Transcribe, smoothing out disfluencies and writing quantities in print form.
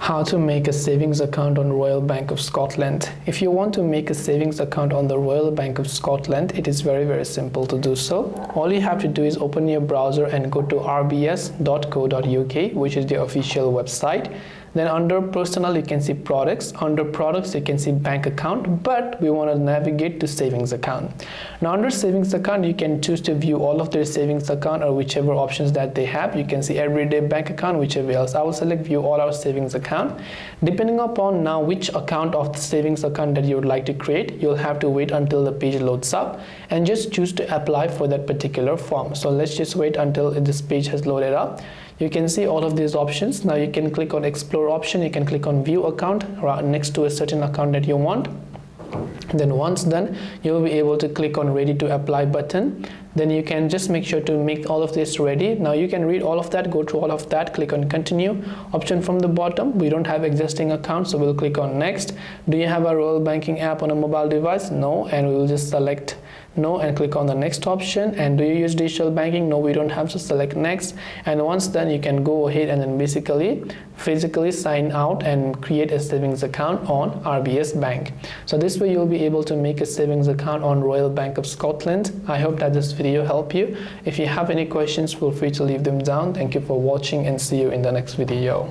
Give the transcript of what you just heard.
How to make a savings account on Royal Bank of Scotland. If you want to make a savings account on the Royal Bank of Scotland, it is very simple to do so. All you have to do is open your browser and go to rbs.co.uk, which is the official website. Then under personal you can see products. Under products you can see bank account, but we want to navigate to savings account. Now under savings account you can choose to view all of their savings account or whichever options that they have. You can see everyday bank account, whichever else. I will select view all our savings account. Depending upon now which account of the savings account that you would like to create, you'll have to wait until the page loads up and just choose to apply for that particular form. So let's just wait until this page has loaded up. You can see all of these options. Now you can click on explore option, you can click on view account right next to a certain account that you want. Then once done, you will be able to click on ready to apply button. Then you can just make sure to make all of this ready. Now you can read all of that, go through all of that, click on continue option from the bottom. We don't have existing account, so we'll click on next. Do you have a Royal Banking app on a mobile device? No, and we will just select no and click on the next option. And do you use digital banking? No, we don't have, to select next. And once done, you can go ahead and then basically physically sign out and create a savings account on RBS Bank. So this way you'll be able to make a savings account on Royal Bank of Scotland. I hope that this video helped you. If you have any questions, feel free to leave them down. Thank you for watching and see you in the next video.